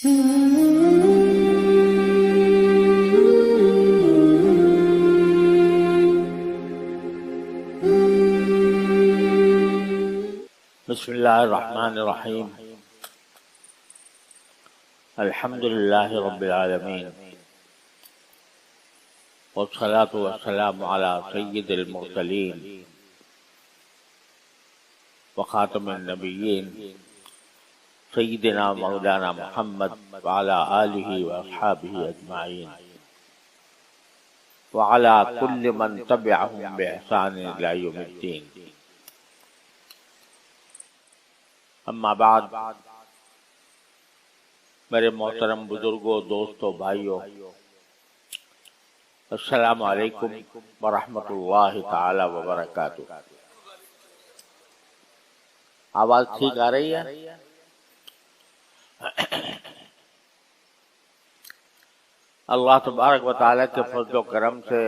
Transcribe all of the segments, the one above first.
بسم اللہ الرحمن الرحیم الحمد للہ رب العالمین والصلاة والسلام علی سید المرسلین وخاتم النبیین سیدنا مولانا محمد وعلی آلہ واصحابہ اجمعین وعلی کل من تبعہم بإحسان الی یوم الدین. اما بعد، میرے محترم بزرگوں، دوستوں، بھائیوں، السلام علیکم ورحمۃ اللہ تعالی وبرکاتہ. آواز ٹھیک آ رہی ہے؟ اللہ تبارک و تعالی کے فضل و کرم سے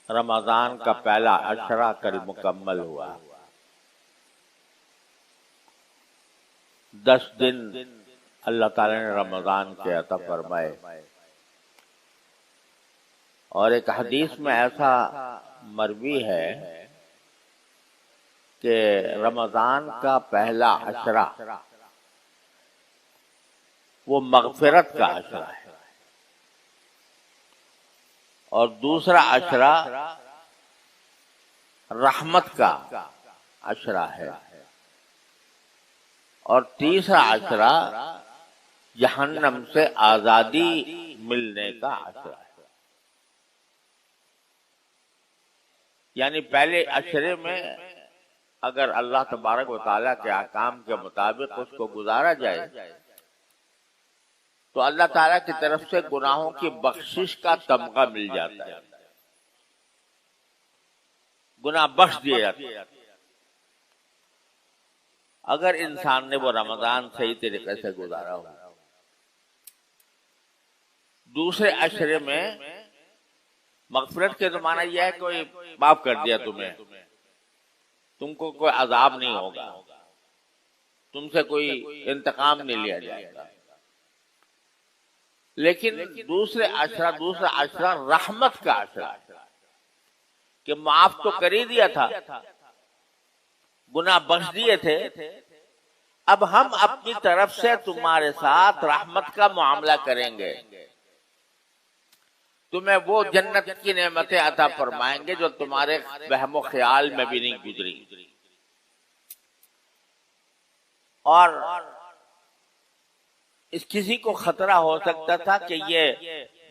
رمضان کا پہلا عشرہ کل مکمل ہوا. 10 دن اللہ تعالی نے رمضان کے عطا فرمائے، اور ایک حدیث میں ایسا مروی ہے کہ رمضان کا پہلا عشرہ وہ مغفرت کا عشرہ ہے، اور دوسرا عشرہ رحمت کا عشرہ ہے، اور تیسرا عشرہ جہنم سے آزادی ملنے کا عشرہ ہے. یعنی پہلے عشرے میں اگر اللہ تبارک و تعالیٰ کے احکام کے مطابق اس کو گزارا جائے تو اللہ تعالیٰ کی طرف سے گناہوں کی بخشش کا تمغہ مل جاتا ہے، گناہ بخش دیے جاتے ہیں. اگر انسان نے وہ رمضان صحیح طریقے سے گزارا ہو. دوسرے عشرے میں مغفرت کے زمانہ یہ ہے کہ کوئی معاف کر دیا تمہیں، تم کو کوئی عذاب نہیں ہوگا، تم سے کوئی انتقام نہیں لیا جائے گا. لیکن دوسرا عشرہ رحمت کا عشرہ کہ معاف تو کر ہی دیا تھا، گناہ بخش دیے تھے، اب ہم اپنی طرف سے تمہارے ساتھ رحمت کا معاملہ کریں گے، تمہیں وہ جنت کی نعمتیں عطا فرمائیں گے جو تمہارے وہم و خیال میں بھی نہیں گزری. اور اس کسی کو خطرہ ہو سکتا تھا کہ یہ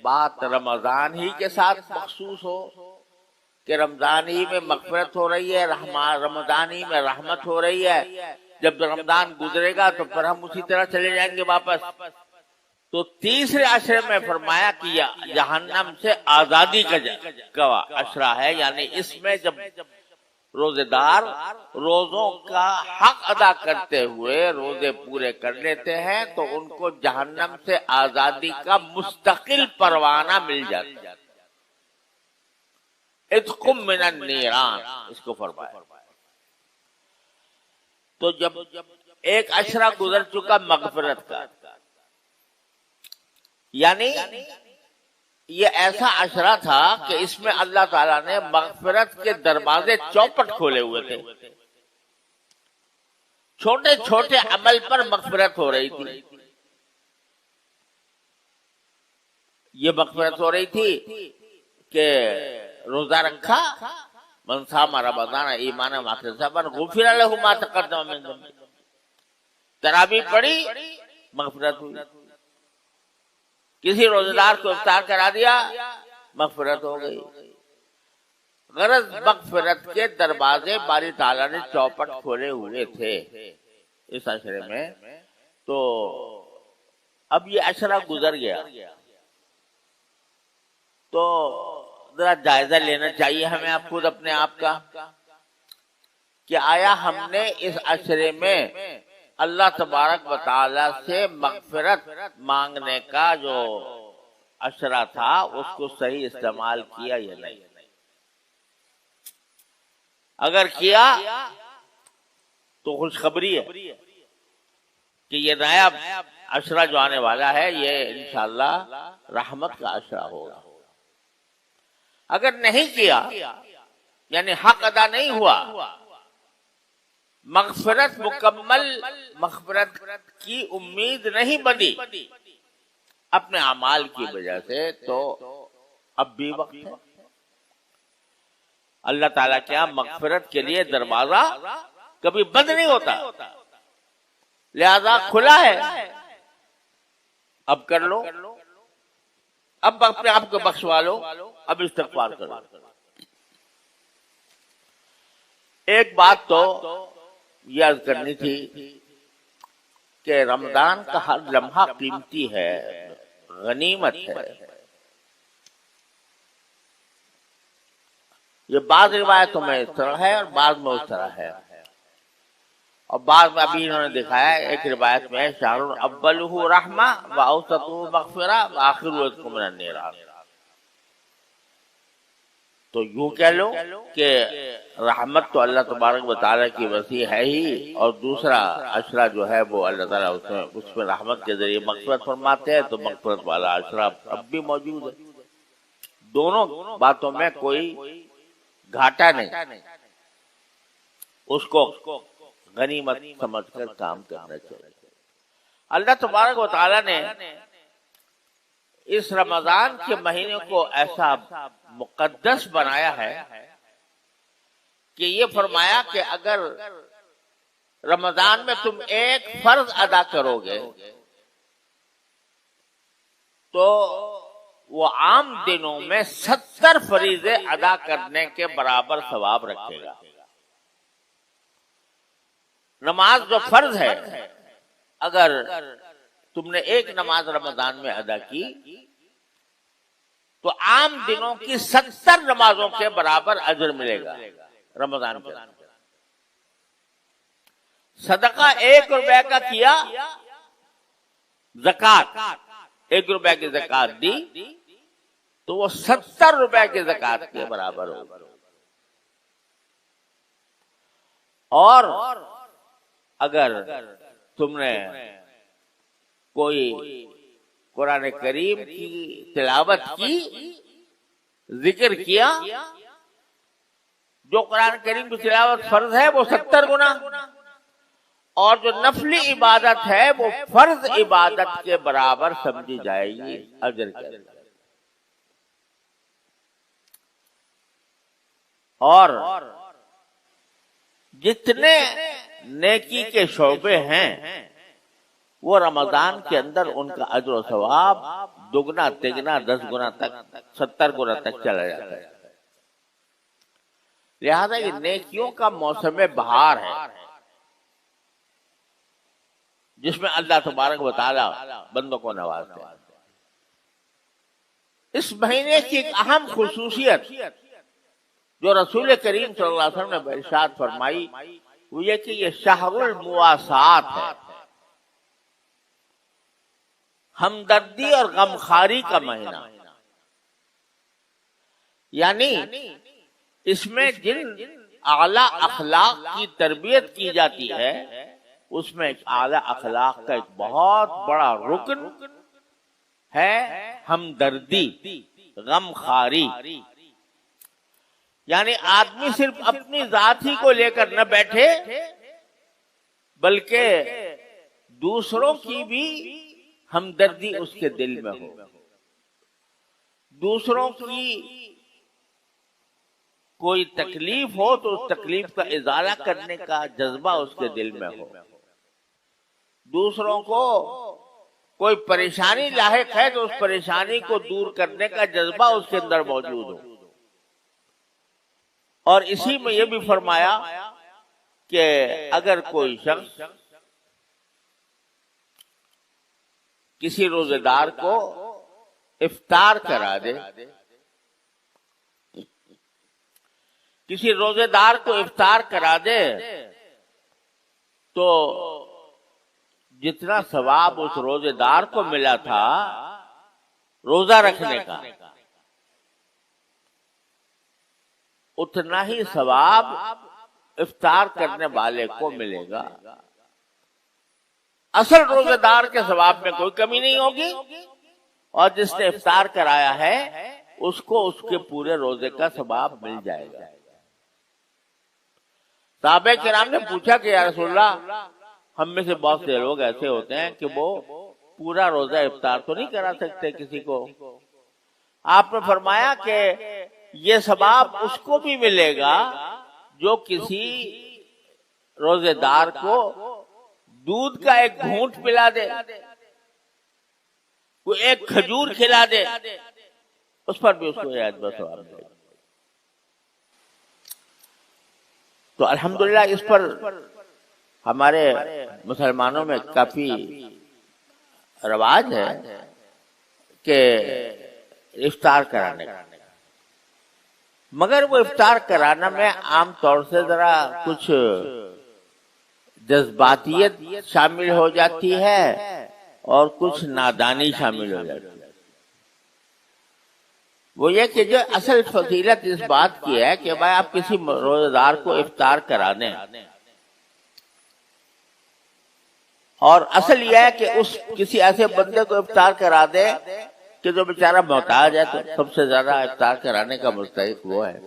بات رمضان ہی کے ساتھ مخصوص ہو، کہ رمضان ہی میں مغفرت ہو رہی ہے، رمضان ہی میں رحمت ہو رہی ہے، جب رمضان گزرے گا تو پھر ہم اسی طرح چلے جائیں گے واپس. تو تیسرے عشرے میں فرمایا کہ جہنم سے آزادی کا عشرہ ہے. یعنی اس میں جب روزے دار روزوں کا حق ادا کرتے ہوئے روزے پورے کر لیتے ہیں تو ان کو جہنم سے آزادی کا مستقل پروانہ مل جاتا ہے. اتقم من النیران اس کو فرمایا. تو جب ایک عشرہ گزر چکا مغفرت کا، یعنی یہ ایسا عشرہ تھا کہ اس میں اللہ تعالیٰ نے مغفرت کے دروازے چوپٹ کھولے ہوئے تھے. چھوٹے چھوٹے عمل پر مغفرت ہو رہی تھی. یہ مغفرت ہو رہی تھی کہ روزہ رکھا، من صام رمضان ایمانا واحتسابا غفر له ما تقدم من ذنبه، تراویح پڑھی مغفرت ہوئی. کسی روزہ دار کو افطار کرا دیا مغفرت ہو گئی. غرض مغفرت کے دروازے باری تعالیٰ نے چوپٹ کھولے ہوئے تھے اس عشرے میں. تو اب یہ عشرہ گزر گیا تو ذرا جائزہ لینا چاہیے ہمیں خود اپنے آپ کا کہ آیا ہم نے اس عشرے میں اللہ تبارک و تعالی سے مغفرت مانگنے کا جو عشرہ تھا اس کو صحیح استعمال کیا یا نہیں. اگر کیا تو خوشخبری ہے کہ یہ نیا عشرہ جو آنے والا ہے یہ انشاءاللہ رحمت کا عشرہ ہوگا. اگر نہیں کیا یعنی حق ادا نہیں ہوا، مغفرت مکمل مغفرت کی امید نہیں بنی اپنے اعمال کی وجہ سے، تو اب بھی وقت ہے. اللہ تعالیٰ کیا مغفرت کے لیے دروازہ کبھی بند نہیں ہوتا، لہذا کھلا ہے. اب کر لو، اب اپنے آپ کو بخشوا لو، اب استغفار کرو. ایک بات تو یہ عرض کرنی تھی کہ رمضان کا ہر لمحہ قیمتی ہے، غنیمت ہے. یہ بعض روایتوں میں اس طرح ہے اور بعض میں اس طرح ہے، اور بعض میں ابھی انہوں نے دکھایا ہے. ایک روایت میں شہر اولہ رحمہ واوسطہ مغفرہ وآخرہ عتق من النیران. تو یوں کہہ لو کہ رحمت تو اللہ تبارک و تعالیٰ کی وسیع ہے ہی، اور دوسرا عشرہ جو ہے وہ اللہ تعالیٰ اس میں رحمت کے ذریعے مغفرت فرماتے ہیں، تو مغفرت والا عشرہ اب بھی موجود ہے. دونوں باتوں میں کوئی گھاٹا نہیں، اس کو غنیمت سمجھ کر کام کرنا چاہیے. اللہ تبارک و تعالیٰ نے اس رمضان کے مہینے کو ایسا مقدس بنایا ہے کہ یہ فرمایا کہ اگر رمضان میں تم ایک فرض ادا کرو گے تو وہ عام دنوں میں 70 فریضے ادا کرنے کے برابر ثواب رکھے گا. نماز جو فرض ہے، اگر تم نے ایک نماز رمضان میں ادا کی تو عام دنوں کی 70 نمازوں کے برابر اجر ملے گا رمضان کے. صدقہ 1 روپے کا کیا، زکوٰۃ 1 روپے کی زکوٰۃ دی تو وہ 70 روپے کی زکوٰۃ کے برابر ہوگا. اور اگر تم نے کوئی قرآن کریم کی تلاوت کی، ذکر کیا، جو قرآن کریم کی تلاوت فرض ہے وہ 70 گنا، اور جو نفلی عبادت ہے وہ فرض عبادت کے برابر سمجھی جائے گی اجر کے اندر. اور جتنے نیکی کے شعبے ہیں وہ رمضان کے اندر ان کا اجر و ثواب دگنا تگنا 10 گنا تک 70 گنا تک چلا جاتا ہے. لہذا یہ نیکیوں کا موسم بہار ہے جس میں اللہ تبارک و تعالی بندوں کو نوازتے ہیں. اس مہینے کی ایک اہم خصوصیت جو رسول کریم صلی اللہ علیہ وسلم نے ارشاد فرمائی وہ یہ کہ یہ شہر المواسات ہے، ہمدردی اور غمخواری کا مہینہ. یعنی اس میں جن اعلی اخلاق کی تربیت کی جاتی ہے اس میں ایک اعلی اخلاق کا ایک بہت بڑا رکن ہے ہمدردی، غمخواری. یعنی آدمی صرف اپنی ذات ہی کو لے کر نہ بیٹھے بلکہ دوسروں کی بھی ہمدردی اس کے دل میں ہو، دوسروں کی کوئی تکلیف ہو تو اس تکلیف کا ازالہ کرنے کا جذبہ اس کے دل میں ہو، دوسروں کو کوئی پریشانی لاحق ہے تو اس پریشانی کو دور کرنے کا جذبہ اس کے اندر موجود ہو. اور اسی میں یہ بھی فرمایا کہ اگر کوئی شخص کسی روزے دار کو افطار کرا دے، کسی روزے دار کو افطار کرا دے تو جتنا ثواب اس روزے دار کو ملا تھا روزہ رکھنے کا اتنا ہی ثواب افطار کرنے والے کو ملے گا. اصل روزے دار کے ثواب میں کوئی کمی نہیں ہوگی، اور جس نے افطار کرایا ہے اس کو اس کے پورے روزے کا ثواب مل جائے گا۔ صحابہ کرام نے پوچھا کہ یا رسول اللہ، ہم میں سے بہت سے لوگ ایسے ہوتے ہیں کہ وہ پورا روزہ افطار تو نہیں کرا سکتے کسی کو۔ آپ نے فرمایا کہ یہ ثواب اس کو بھی ملے گا جو کسی روزے دار کو دودھ کا ایک گھونٹ پلا دے، کوئی ایک کھجور کھلا دے، اس پر بھی اس کو اجر و ثواب ملے گا۔ تو الحمدللہ اس پر ہمارے مسلمانوں میں کافی رواج ہے کہ افطار کرانے کا، مگر وہ افطار کرانا میں عام طور سے ذرا کچھ جذباتیت شامل ہو جاتی ہے اور کچھ نادانی شامل ہو جاتی ہے۔ وہ یہ کہ جو اصل فضیلت اس بات کی ہے کہ بھائی آپ کسی روزہ دار کو افطار کرا دیں، اور اصل یہ ہے کہ اس کسی ایسے بندے کو افطار کرا دے کہ جو بیچارہ محتاج ہے، تو سب سے زیادہ افطار کرانے کا مستحق وہ ہے۔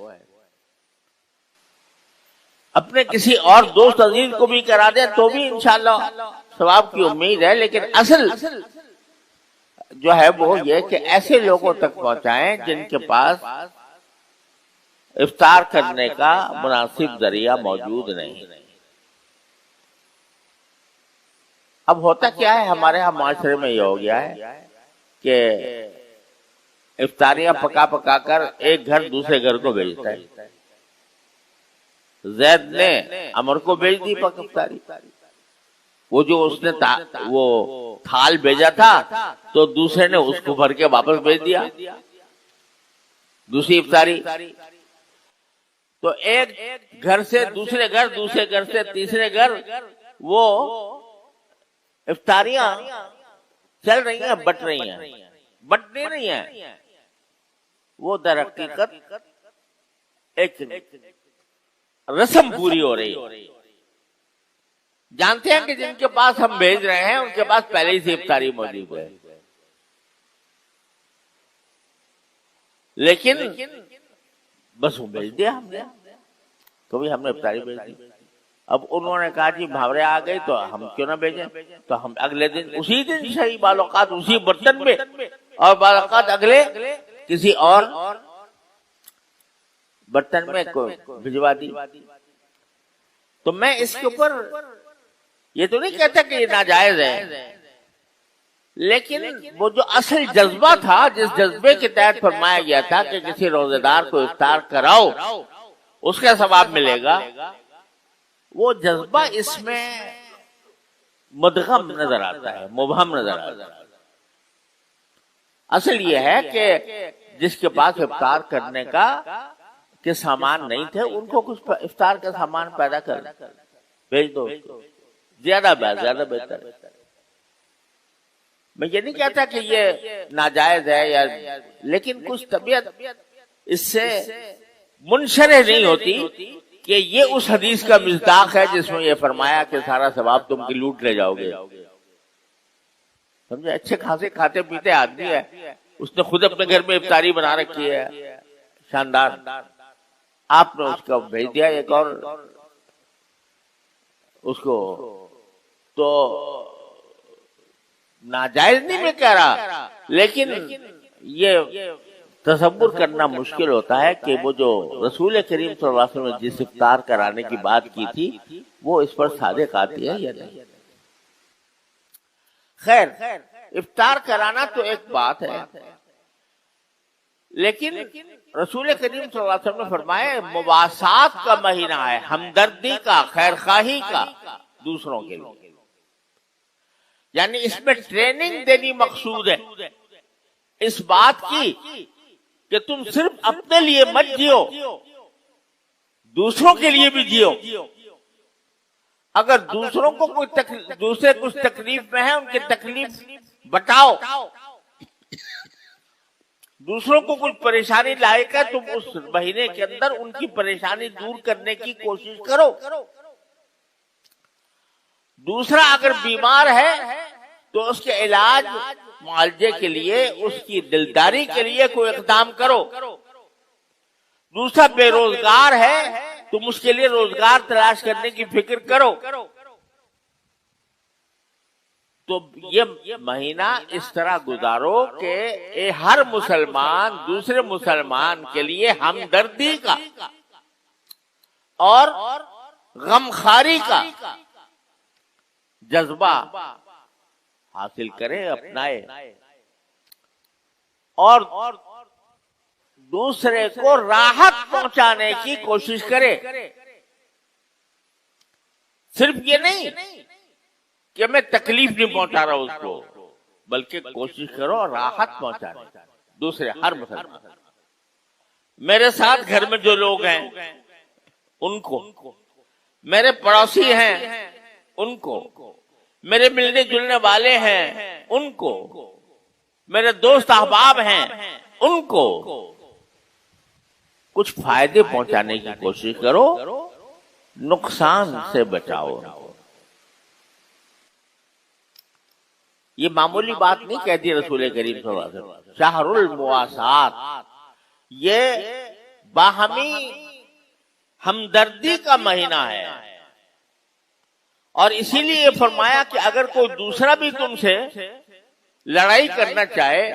اپنے کسی اور دوست عزیز کو بھی کرا دے تو بھی انشاءاللہ ثواب کی امید ہے، لیکن اصل جو ہے وہ یہ کہ ایسے لوگوں تک پہنچائیں جن کے پاس افطار کرنے کا مناسب ذریعہ موجود نہیں۔ اب ہوتا کیا ہے، ہمارے ہاں معاشرے میں یہ ہو گیا ہے کہ افطاریاں پکا پکا کر ایک گھر دوسرے گھر کو بھیجتا ہے۔ زید نے عمر کو بھیج دی افطاری، وہ جو اس نے وہ تھال بھیجا تھا تو دوسرے نے اس کو بھر کے واپس بھیج دیا دوسری افطاری۔ تو ایک گھر سے دوسرے گھر، دوسرے گھر سے تیسرے گھر وہ افطاریاں چل رہی ہیں، بٹ رہی ہیں، بٹنے نہیں ہیں، وہ در حقیقت ایک رسم پوری ہو رہی ہے۔ جانتے ہیں کہ جن کے پاس ہم بھیج رہے ہیں ان کے پاس پہلے ہی سے افطاری موجود ہے، لیکن بس وہ بھیج دیا ہم نے، کبھی ہم نے افطاری بھیج دی۔ اب انہوں نے کہا جی بھاوڑے آ گئی تو ہم کیوں نہ بھیجیں، تو ہم اگلے دن اسی دن صحیح بعض اوقات اسی برتن میں، اور بعض اوقات اگلے کسی اور برتن میں بھجوا دی۔ تو میں اس کے اوپر یہ تو نہیں کہتا کہ یہ ناجائز ہے، لیکن وہ جو اصل جذبہ تھا، جس جذبے کے تحت فرمایا گیا تھا کہ کسی روزے دار کو افطار کراؤ اس کا ثواب ملے گا، وہ جذبہ اس میں مدغم نظر آتا ہے، مبہم نظر آتا ہے۔ اصل یہ ہے کہ جس کے پاس افطار کرنے کا کے سامان نہیں تھے ان کو کچھ افطار کا سامان پیدا کر بھیج دو، زیادہ بہتر۔ میں یہ نہیں کہتا کہ یہ ناجائز ہے یا، لیکن کچھ طبیعت اس سے منشرح نہیں ہوتی کہ یہ اس حدیث کا مصداق ہے جس میں یہ فرمایا کہ سارا ثواب تم کی لوٹ لے جاؤ گے۔ سمجھے، اچھے خاصے کھاتے پیتے آدمی ہے، اس نے خود اپنے گھر میں افطاری بنا رکھی ہے شاندار، آپ نے اس کو بھیج دیا ایک اور اس کو، تو ناجائز نہیں میں کہہ رہا، لیکن یہ تصور کرنا مشکل ہوتا ہے کہ وہ جو رسول کریم صلی اللہ علیہ وسلم نے جس افطار کرانے کی بات کی تھی وہ اس پر صادق آتی ہے یا نہیں۔ خیر، افطار کرانا تو ایک بات ہے، لیکن رسول کریم صلی اللہ علیہ وسلم نے فرمایا مواسات کا مہینہ ہے، ہمدردی کا، خیر خواہی کا دوسروں کے لیے، یعنی اس میں ٹریننگ دینی مقصود ہے اس بات کی کہ تم صرف اپنے لیے مت جیو، دوسروں کے لیے بھی جیو۔ اگر دوسروں کو دوسرے کچھ تکلیف میں ہیں ان کی تکلیف بتاؤ، دوسروں کو کچھ پریشانی لاحق ہے تم اس مہینے کے اندر ان کی پریشانی دور کرنے کی کوشش کرو۔ دوسرا اگر بیمار ہے تو اس کے علاج معالجے کے لیے، اس کی دلداری کے لیے کوئی اقدام کرو. دوسرا بے روزگار ہے تم اس کے لیے روزگار تلاش کرنے کی فکر کرو. تو یہ مہینہ اس طرح گزارو کہ ہر مسلمان دوسرے مسلمان کے لیے ہمدردی کا اور غمخواری کا جذبہ حاصل کرے، اپنائے، اور دوسرے کو راحت پہنچانے کی کوشش کرے. صرف یہ نہیں کہ میں تکلیف نہیں پہنچا رہا اس کو، بلکہ کوشش کرو راحت پہنچانے دوسرے ہر مسلمان. میرے ساتھ گھر میں جو لوگ ہیں ان کو، میرے پڑوسی ہیں ان کو، میرے ملنے جلنے والے ہیں ان کو، میرے دوست احباب ہیں ان کو کچھ فائدے پہنچانے کی کوشش کرو، نقصان سے بچاؤ. یہ معمولی بات نہیں کہتی رسول کریم صلی اللہ علیہ وسلم. شہر المواسات، یہ باہمی ہمدردی کا مہینہ ہے، اور اسی لیے یہ فرمایا کہ اگر کوئی دوسرا بھی تم سے لڑائی کرنا چاہے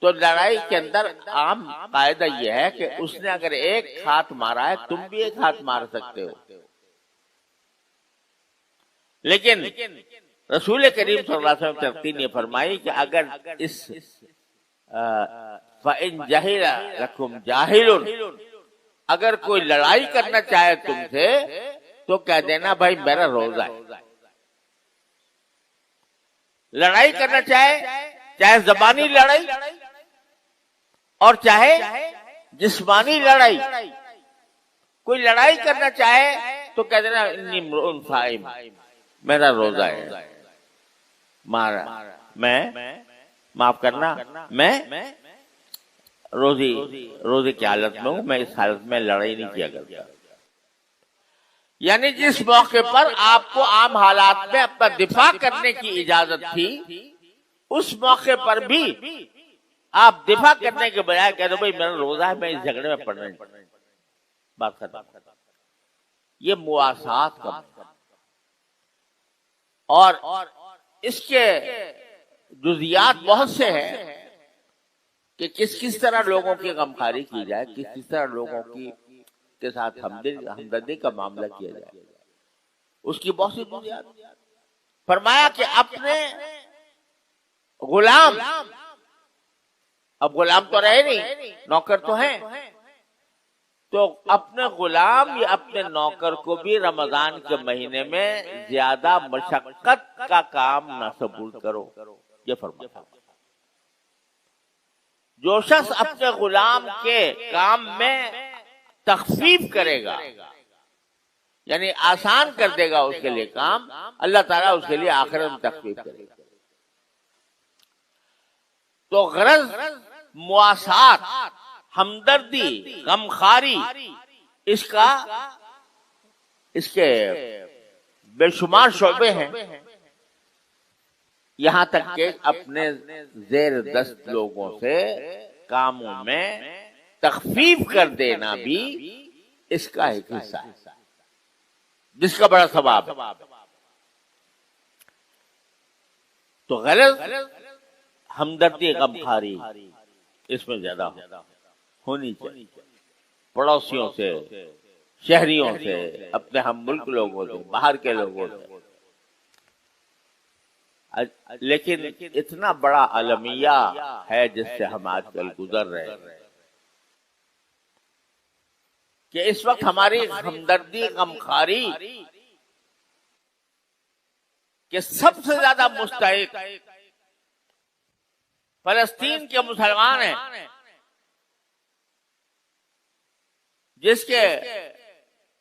تو لڑائی کے اندر عام قاعدہ یہ ہے کہ اس نے اگر ایک ہاتھ مارا ہے تم بھی ایک ہاتھ مار سکتے ہو. لیکن رسول کریم صلی اللہ علیہ وسلم ترتیب نے فرمائی کہ اگر اس فَإِن جَهِلَ لَكُمْ جَاهِلٌ، اگر کوئی لڑائی کرنا چاہے تم سے تو کہہ دینا بھائی میرا روزہ ہے. لڑائی کرنا چاہے زبانی لڑائی اور چاہے جسمانی لڑائی، کوئی لڑائی کرنا چاہے تو کہہ دینا انی امرؤ صائم، میرا روزہ ہے، میں معاف کرنا، میں روزے کی حالت میں ہوں، میں اس حالت میں لڑائی نہیں کیا کرتا. یعنی جس موقع پر آپ کو عام حالات میں اپنا دفاع کرنے کی اجازت تھی، اس موقع پر بھی آپ دفاع کرنے کے بجائے کہہ دو بھائی میرا روزہ ہے، میں اس جھگڑے میں پڑھنا نہیں، بات ختم. یہ مواسات کا اور اس کے جزیات بہت سے ہیں کہ کس طرح لوگوں کی غمخواری کی جائے، کس طرح لوگوں کے ساتھ ہمدردی کا معاملہ کیا جائے، اس کی بہت سی جزیات. فرمایا کہ اپنے غلام، اب غلام تو رہے نہیں، نوکر تو ہیں، تو اپنے غلام یا اپنے نوکر کو بھی رمضان کے مہینے میں زیادہ مشقت کا کام نہ سپرد کرو. یہ فرمایا جو شخص اپنے غلام کے کام میں تخفیف کرے گا، یعنی آسان کر دے گا اس کے لیے کام، اللہ تعالیٰ اس کے لیے آخرت میں تخفیف کرے گا. تو غرض مواسات، ہمدردی، غمخواری، اس کے بے شمار شعبے ہیں. یہاں تک کہ اپنے زیر دست لوگوں سے کاموں میں تخفیف کر دینا بھی اس کا ایک حصہ ہے، جس کا بڑا ثواب ہے. تو غرض ہمدردی، غمخواری اس میں زیادہ ہونی چاہیے، پڑوسیوں سے، شہریوں سے، اپنے ہم ملک لوگوں سے، باہر کے لوگوں سے. لیکن اتنا بڑا المیہ ہے جس سے ہم آج کل گزر رہے ہیں کہ اس وقت ہماری ہمدردی، غمخواری کے سب سے زیادہ مستحق فلسطین کے مسلمان ہیں، جس کے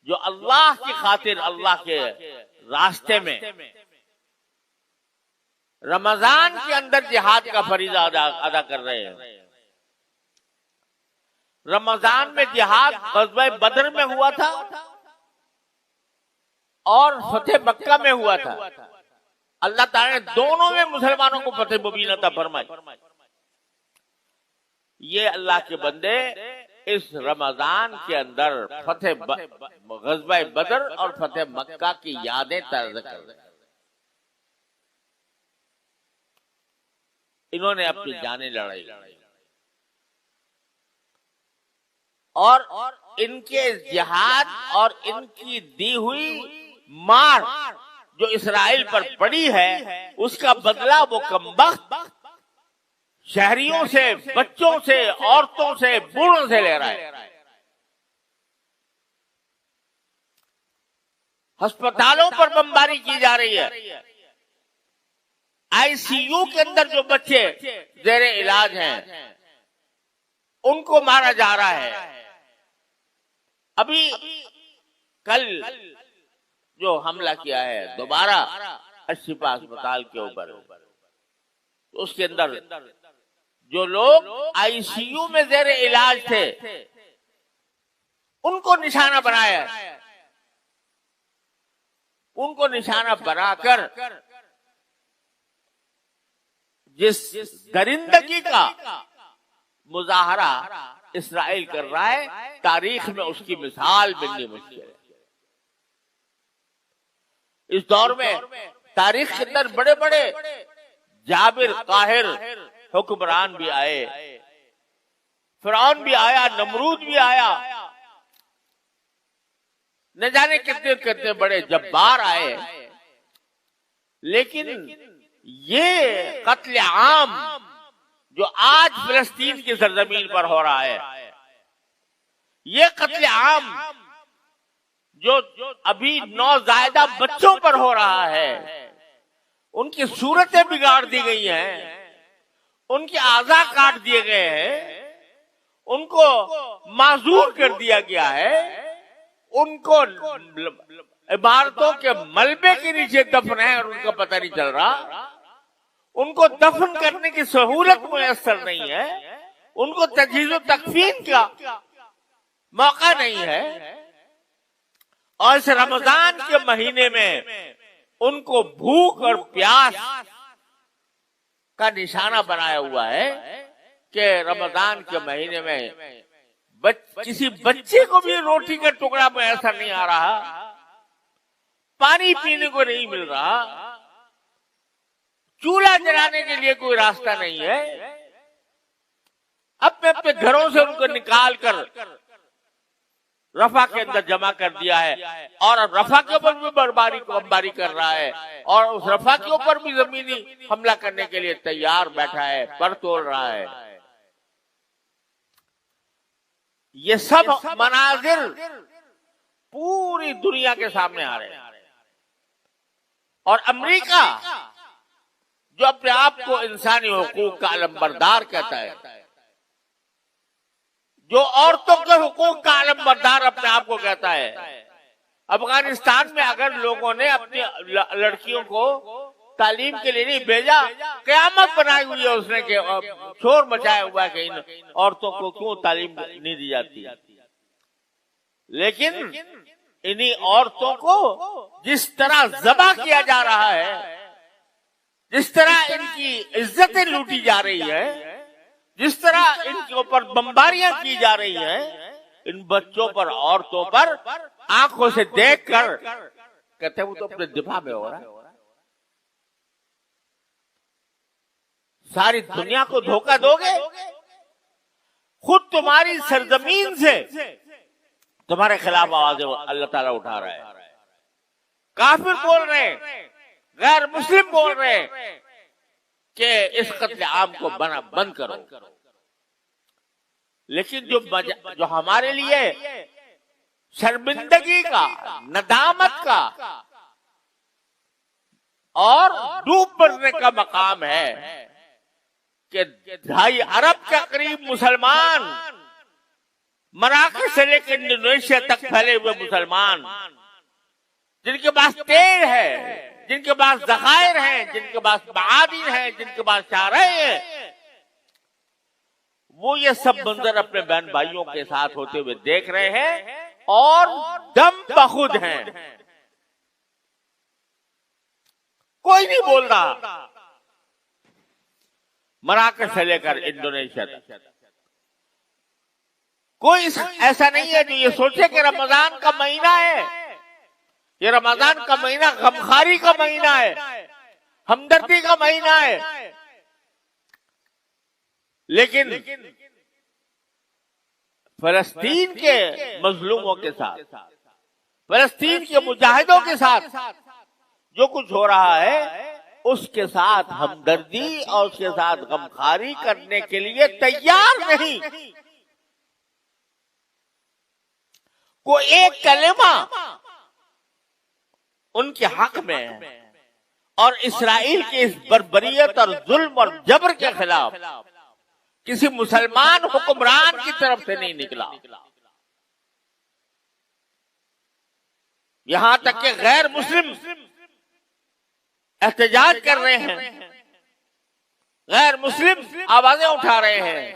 جو اللہ کی خاطر، اللہ کے راستے میں رمضان کے اندر جہاد کا فریضہ ادا کر رہے ہیں. رمضان میں جہاد غزوہ بدر میں ہوا تھا، اور فتح مکہ میں ہوا تھا. اللہ تعالیٰ نے دونوں میں مسلمانوں کو فتح مبین عطا فرمائی. یہ اللہ کے بندے اس رمضان کے اندر فتح غزوہ بدر اور فتح مکہ کی یادیں تازہ کر رہے ہیں. انہوں نے اپنی جانیں لڑائی اور ان کے جہاد اور ان کی دی ہوئی مار جو اسرائیل پر پڑی ہے اس کا بدلہ وہ کمبخت شہریوں سے، بچوں سے، عورتوں سے، بوڑھوں سے لے رہا ہے. ہسپتالوں پر بمباری کی جا رہی ہے. آئی سی یو کے اندر جو بچے زیر علاج ہیں ان کو مارا جا رہا ہے. ابھی کل جو حملہ کیا ہے دوبارہ اشفا اسپتال کے اوپر، اس کے اندر جو لوگ آئی سی یو میں زیر علاج تھے ان کو نشانہ بنایا. ان کو نشانہ بنا کر جس درندگی کا مظاہرہ اسرائیل کر رہا ہے تاریخ میں اس کی مثال ملنی مشکل ہے. اس دور میں تاریخ کے اندر بڑے بڑے جابر قاہر حکمران بھی آئے، فرعون بھی آیا، نمرود بھی آیا، نہ جانے کتنے کتنے بڑے جبار آئے. لیکن یہ قتل عام جو آج فلسطین کی سرزمین پر ہو رہا ہے، یہ قتل عام جو ابھی نوزائیدہ بچوں پر ہو رہا ہے، ان کی صورتیں بگاڑ دی گئی ہیں، ان کے اعضاء کاٹ دیے گئے ہیں، ان کو معذور کر دیا گیا ہے، ان کو عمارتوں کے ملبے کے نیچے دفن ہے اور ان کا پتہ نہیں چل رہا. ان کو دفن کرنے کی سہولت میسر نہیں ہے، ان کو تجہیز و تکفین کا موقع نہیں ہے. اور اس رمضان کے مہینے میں ان کو بھوک اور پیاس کا نشانہ بنایا ہوا ہے کہ رمضان کے مہینے میں کسی بچے کو بھی روٹی کا ٹکڑا میسر نہیں آ رہا، پانی پینے کو نہیں مل رہا، چولہا جلانے کے لیے کوئی راستہ نہیں ہے. اپنے اپنے گھروں سے ان کو نکال کر رفح کے اندر جمع کر دیا ہے اور رفح کے اوپر بھی بمباری کر رہا ہے اور اس رفح کے اوپر بھی زمینی حملہ کرنے کے لیے تیار بیٹھا ہے، پر توڑ رہا ہے. یہ سب مناظر پوری دنیا کے سامنے آ رہے ہیں. اور امریکہ جو اپنے آپ کو انسانی حقوق کا علمبردار کہتا ہے، جو عورتوں کے حقوق کا علمبردار اپنے آپ کو کہتا ہے، افغانستان میں اگر لوگوں نے اپنی لڑکیوں کو تعلیم کے لیے نہیں بھیجا، قیامت بنائی ہوئی ہے اس نے کہ شور مچایا ہوا ہے کہ ان عورتوں کو کیوں تعلیم نہیں دی جاتی. لیکن انہی عورتوں کو جس طرح ذبح کیا جا رہا ہے، جس طرح ان کی عزتیں لوٹی جا رہی ہے، جس طرح ان کے اوپر بمباریاں کی جا رہی ہیں، ان بچوں پر، عورتوں پر آنکھوں سے دیکھ کر کہتے ہیں وہ تو اپنے دفاع میں ہو رہا ہے. ساری دنیا کو دھوکہ دو گے، خود تمہاری سرزمین سے تمہارے خلاف آوازیں اللہ تعالیٰ اٹھا رہا ہے. کافر بول رہے ہیں، غیر مسلم بول رہے ہیں کہ اس قتل عام کو بند کرو. لیکن جو ہمارے لیے شرمندگی کا، ندامت کا اور ڈوب مرنے کا مقام ہے کہ 2.5 ارب کے قریب مسلمان، مراکش سے لے کے انڈونیشیا تک پھیلے ہوئے مسلمان، جن کے پاس تیل ہے، جن کے پاس ذخائر ہیں، جن کے پاس معادن ہیں، جن کے پاس چارے ہیں، وہ یہ سب منظر اپنے بہن بھائیوں کے ساتھ ہوتے ہوئے دیکھ رہے ہیں اور دم بخود ہیں. کوئی نہیں بول رہا، مراکش سے لے کر انڈونیشیا تک کوئی ایسا نہیں ہے جو یہ سوچے کہ رمضان کا مہینہ ہے، یہ رمضان کا مہینہ غمخواری کا مہینہ ہے، ہمدردی کا مہینہ ہے. لیکن فلسطین کے مظلوموں کے ساتھ، فلسطین کے مجاہدوں کے ساتھ جو کچھ ہو رہا ہے اس کے ساتھ ہمدردی اور اس کے ساتھ غمخواری کرنے کے لیے تیار نہیں. کوئی ایک کلمہ ان کے حق میں ہے اور اسرائیل کی اس بربریت اور ظلم اور جبر کے خلاف کسی مسلمان حکمران کی طرف سے نہیں نکلا. یہاں تک کہ غیر مسلم احتجاج کر رہے ہیں، غیر مسلم آوازیں اٹھا رہے ہیں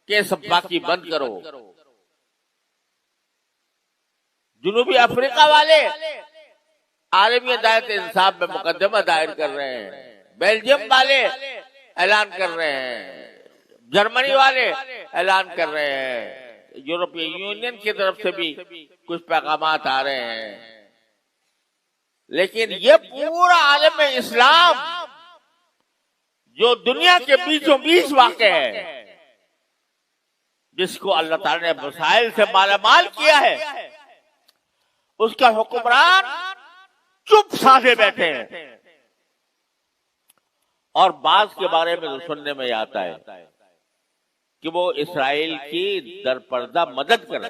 کہ سب باقی بند کرو. جنوبی افریقہ والے عالمی عدالت انصاف میں مقدمہ دائر کر رہے ہیں، بیلجیم والے اعلان کر رہے ہیں، جرمنی والے اعلان کر رہے ہیں، یورپی یونین کی طرف سے بھی کچھ پیغامات آ رہے ہیں. لیکن یہ پورا عالم اسلام جو دنیا کے بیچوں بیچ واقع ہے، جس کو اللہ تعالی نے مسائل سے مالا مال کیا ہے، اس کا حکمران چپ سادے بیٹھے ہیں. اور بعض کے بارے میں تو سننے میں آتا ہے کہ وہ اسرائیل کی درپردہ مدد کرے.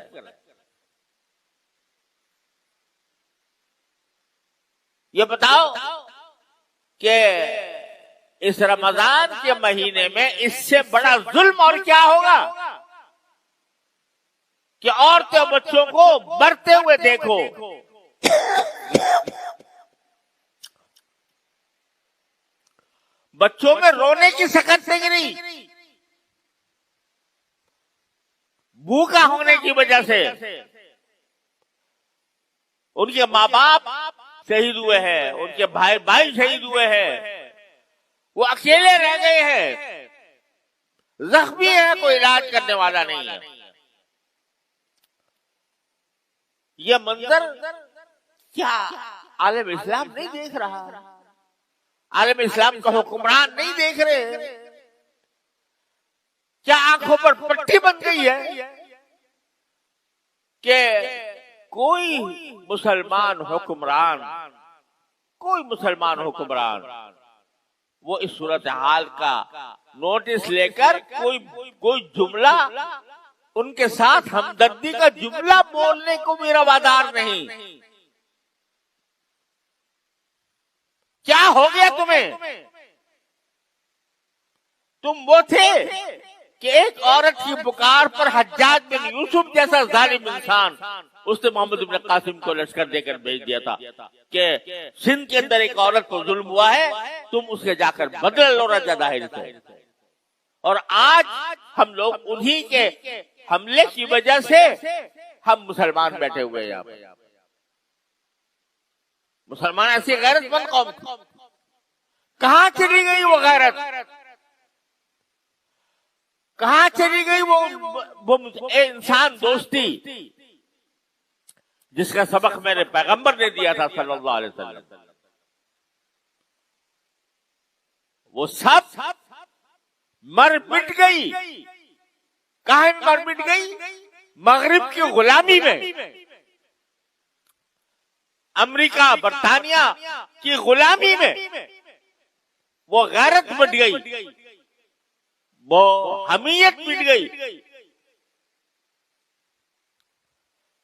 یہ بتاؤ کہ اس رمضان کے مہینے میں اس سے بڑا ظلم اور کیا ہوگا کہ عورتیں بچوں کو مرتے ہوئے دیکھو. بچوں میں رونے کی سکت نہیں، بھوکا ہونے کی وجہ سے ان کے ماں باپ شہید ہوئے ہیں، ان کے بھائی شہید ہوئے ہیں، وہ اکیلے رہ گئے ہیں، زخمی ہے، کوئی علاج کرنے والا نہیں ہے. یہ منظر کیا عالم اسلام نہیں دیکھ رہا؟ عالم اسلام کا حکمران نہیں دیکھ رہے؟ کیا آنکھوں پر پٹی بن گئی ہے کہ کوئی مسلمان حکمران وہ اس صورتحال کا نوٹس لے کر کوئی جملہ ان کے ساتھ ہمدردی کا جملہ بولنے کو میرا وادار نہیں؟ کیا ہو گیا تمہیں؟ تم وہ تھے کہ ایک عورت کی پکار پر حجاج بن یوسف جیسا ظالم انسان، اس نے محمد بن قاسم کو لشکر دے کر بھیج دیا تھا کہ سندھ کے اندر ایک عورت کو ظلم ہوا ہے، تم اس کے جا کر بدلہ لو رجا داہر سے. اور آج ہم لوگ انہی کے حملے کی وجہ سے ہم مسلمان بیٹھے ہوئے یہاں پہ. مسلمان ایسی غیرت مند قوم، کہاں چلی گئی وہ غیرت؟ کہاں چلی گئی وہ انسان دوستی جس کا سبق میرے پیغمبر نے دیا تھا صلی اللہ علیہ وسلم؟ وہ سب مر مٹ گئی. کہاں مر مٹ گئی؟ مغرب کی غلامی میں، امریکہ برطانیہ کی غلامی میں وہ غیرت مٹ گئی، وہ حمیت مٹ گئی،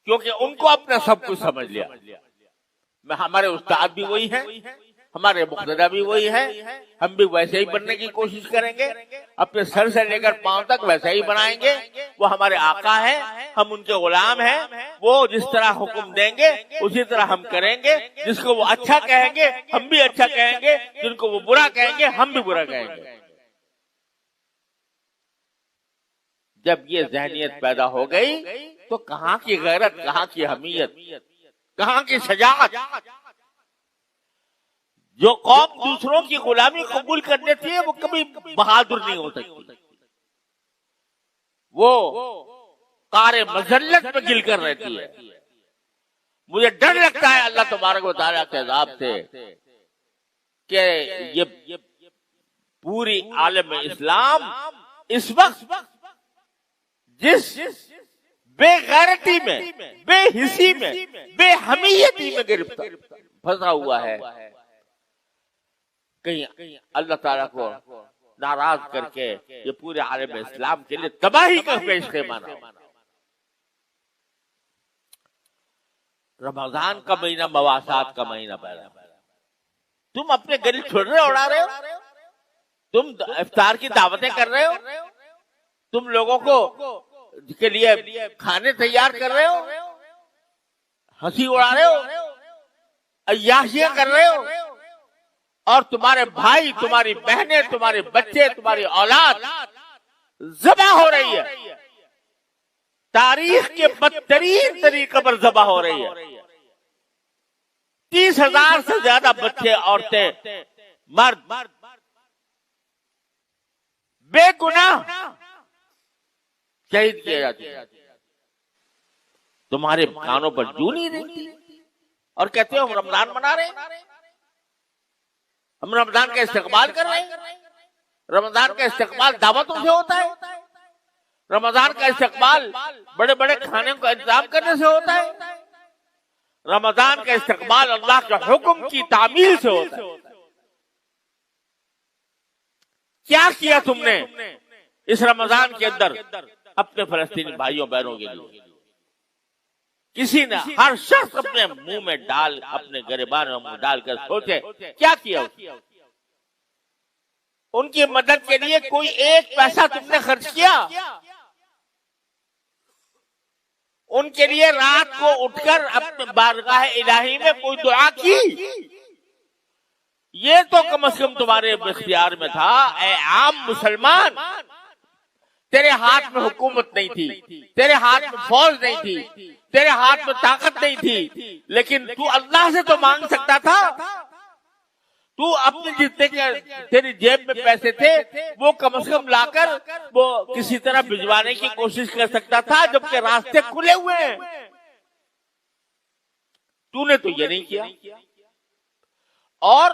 کیونکہ ان کو اپنا سب کچھ سمجھ لیا. ہمارے استاد بھی وہی ہیں، ہمارے مقتدی بھی وہی ہیں، ہم بھی ویسے ہی بننے کی کوشش کریں گے، اپنے سر سے لے کر پاؤں تک ویسے ہی بنائیں گے. وہ ہمارے آقا ہیں، ہم ان کے غلام ہیں، وہ جس طرح حکم دیں گے اسی طرح ہم کریں گے. جس کو وہ اچھا کہیں گے ہم بھی اچھا کہیں گے، جن کو وہ برا کہیں گے ہم بھی برا کہیں گے. جب یہ ذہنیت پیدا ہو گئی تو کہاں کی غیرت، کہاں کی حمیت، کہاں کی شجاعت؟ جو قوم دوسروں کی غلامی قبول کر لیتی ہے وہ کبھی بہادر نہیں ہو سکتی، وہ قار مذلت پہ گل کر رہتی ہے۔ مجھے ڈر لگتا ہے اللہ تبارک و تعالیٰ کے عذاب سے کہ یہ پوری عالم اسلام اس وقت جس بے غیرتی میں، بے حسی میں، بے حمیتی میں گرفتار پھنسا ہوا ہے، کہیں اللہ تعالیٰ کو ناراض کر کے یہ پورے عالم اسلام کے لیے تباہی کا پیش خیمہ نہ ہو۔ رمضان کا مہینہ مواسات کا مہینہ پیدا، تم اپنے گلی چھوڑ اڑا رہے ہو، تم افطار کی دعوتیں کر رہے ہو، تم لوگوں کو کے لیے کھانے تیار کر رہے ہو، ہنسی اڑا رہے ہو، عیاشیاں کر رہے ہو، اور تمہارے بھائی، تمہاری بہنیں، تمہارے بچے، تمہاری اولاد ذبح ہو رہی ہے، تاریخ کے بدترین طریقے پر ذبح ہو رہی ہے۔ 30,000 سے زیادہ بچے، عورتیں، مرد بے گناہ شہید کیے جاتے ہیں، تمہارے کانوں پر جوں نہیں رہتی اور کہتے ہو ہم رمضان منا رہے ہیں، ہم رمضان کا استقبال کر رہے ہیں۔ رمضان کا استقبال دعوتوں سے ہوتا ہے، رمضان کا استقبال بڑے بڑے کھانے کا انتظام کرنے سے ہوتا ہے، رمضان کا استقبال اللہ کے حکم کی تعمیل سے ہوتا ہے۔ کیا کیا تم نے اس رمضان کے اندر اپنے فلسطینی بھائیوں بہنوں کے لیے؟ کسی نے، ہر شخص اپنے منہ میں ڈال، اپنے گریبانوں میں ڈال کر سوچے کیا کیا؟ ان کی مدد کے لیے کوئی ایک پیسہ تم نے خرچ کیا؟ ان کے لیے رات کو اٹھ کر اپنے بارگاہ الہی میں کوئی دعا کی؟ یہ تو کم از کم تمہارے اختیار میں تھا۔ اے عام مسلمان، تیرے ہاتھ میں حکومت نہیں تھی، تیرے ہاتھ میں فوج نہیں تھی، تیرے ہاتھ میں طاقت نہیں تھی، لیکن تو اللہ سے تو مانگ سکتا تھا۔ تو اپنے جتنے تیری جیب میں پیسے تھے وہ کم از کم لا کر وہ کسی طرح بھجوانے کی کوشش کر سکتا تھا، جبکہ راستے کھلے ہوئے ہیں۔ تو نے تو یہ نہیں کیا، اور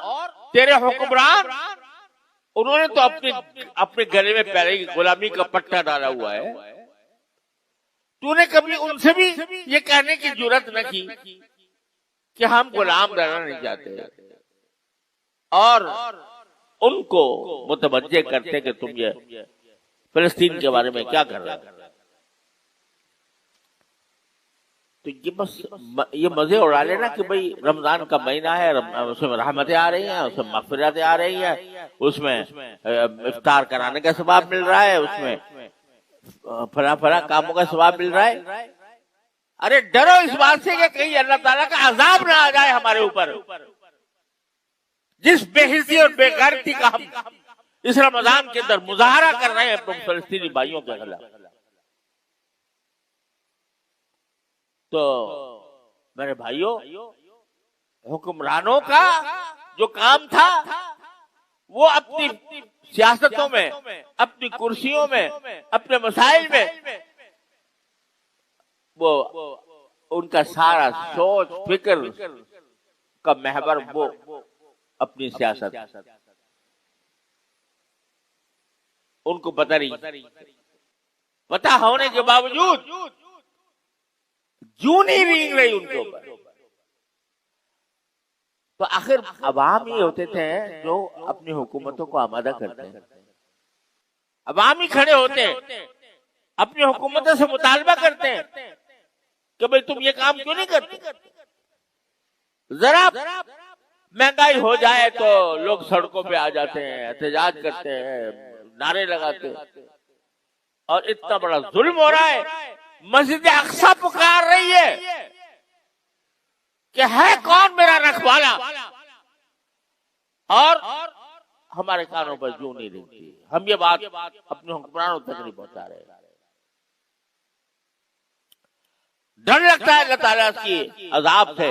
تیرے حکمران انہوں نے تو اپنے گلے میں پہلے غلامی کا پٹا ڈالا ہوا ہے۔ تو نے کبھی ان سے بھی یہ کہنے کی جرات نہ کی کہ ہم غلام رہنا نہیں چاہتے، اور ان کو متوجہ کرتے کہ تم یہ فلسطین کے بارے میں کیا کر رہے ہیں۔ تو یہ بس یہ مزے اڑا لینا کہ بھئی رمضان کا مہینہ ہے، اس میں رحمتیں آ رہی ہیں، اس میں مغفرتیں آ رہی ہیں، اس میں افطار کرانے کا ثواب مل رہا ہے، اس میں فلاں کاموں کا ثواب مل رہا ہے۔ ارے ڈرو اس بات سے کہ کہیں اللہ تعالیٰ کا عذاب نہ آ جائے ہمارے اوپر، جس بے حسی اور بے غیرتی کا ہم اس رمضان کے اندر مظاہرہ کر رہے ہیں اپنے فلسطینی بھائیوں کے خلاف۔ تو میرے بھائیوں، حکمرانوں کا جو کام تھا وہ اپنی سیاستوں میں، اپنی کرسیوں میں، اپنے مسائل میں، وہ ان کا سارا سوچ فکر کا محور وہ اپنی سیاست، ان کو پتہ نہیں، پتہ ہونے کے باوجود جوں نہیں رینگ رہی ان کے اوپر۔ تو آخر عوام ہی ہوتے تھے جو اپنی حکومتوں کو آمادہ کرتے ہیں، عوام ہی کھڑے ہوتے ہیں، اپنی حکومتوں سے مطالبہ کرتے ہیں کہ بھئی تم یہ کام کیوں نہیں کرتے؟ ذرا مہنگائی ہو جائے تو لوگ سڑکوں پہ آ جاتے ہیں، احتجاج کرتے ہیں، نعرے لگاتے ہیں، اور اتنا بڑا ظلم ہو رہا ہے، مسجد اقصی پکار رہی ہے کہ ہے کون میرا رکھوالا، اور ہمارے کانوں پر جوں نہیں رہتی۔ ہم یہ بات اپنے حکمرانوں تک نہیں پہنچا رہے۔ ڈر لگتا ہے اللہ تعالیٰ کی عذاب سے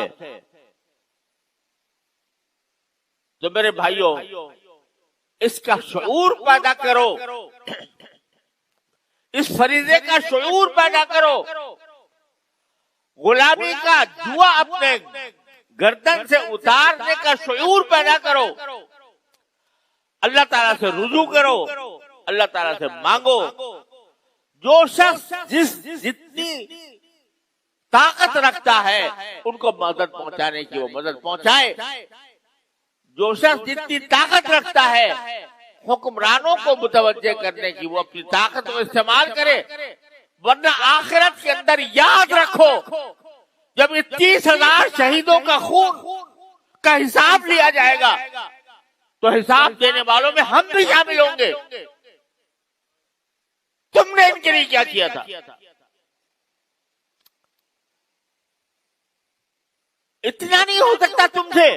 تو میرے بھائیوں اس کا شعور پیدا کرو، اس فریضے کا شعور پیدا کرو، غلامی کا جوا اپنے گردن سے اتارنے کا شعور پیدا کرو، اللہ تعالیٰ سے رجوع کرو، اللہ تعالیٰ سے مانگو۔ جو شخص جتنی طاقت رکھتا ہے ان کو مدد پہنچانے کی وہ مدد پہنچائے، جو شخص جتنی طاقت رکھتا ہے حکمرانوں کو متوجہ کرنے کی وہ اپنی طاقت کو استعمال کرے، ورنہ آخرت کے اندر یاد رکھو جب یہ 30,000 شہیدوں کا خون کا حساب لیا جائے گا تو حساب دینے والوں میں ہم بھی شامل ہوں گے۔ تم نے ان کے لیے کیا کیا تھا؟ اتنا نہیں ہو سکتا تم سے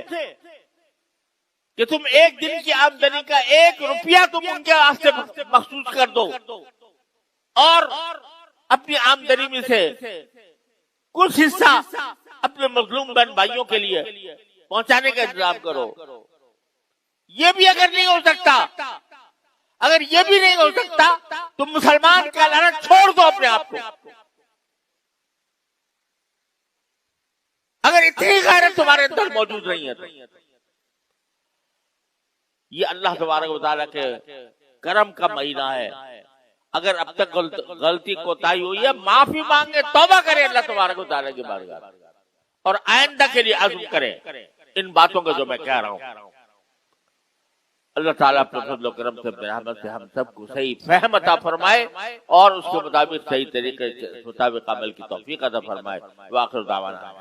کہ تم ایک دن کی آمدنی کا 1 روپیہ تم ان کے واسطے مخصوص کر دو اور اپنی آمدنی میں سے کچھ حصہ اپنے مظلوم بہن بھائیوں کے لیے پہنچانے کا انتظام کرو۔ یہ بھی اگر نہیں ہو سکتا، اگر یہ بھی نہیں ہو سکتا تم مسلمان کہلانا چھوڑ دو اپنے آپ کو۔ اگر اتنی غیرت تمہارے اندر موجود نہیں ہے تو یہ اللہ تبارک و تعالیٰ کے کرم کا مہینہ ہے۔ اگر اب تک غلطی کوتاہی ہوئی ہے معافی مانگے، توبہ کرے اللہ تبارک و تعالیٰ کی بارگاہ میں، اور آئندہ کے لیے عزم کرے ان باتوں کا جو میں کہہ رہا ہوں۔ اللہ تعالیٰ اپنے فضل و کرم سے برحمت سے ہم سب کو صحیح فہم عطا فرمائے اور اس کے مطابق صحیح طریقے سے مطابق عمل کی توفیق عطا فرمائے۔ وآخر دعوانا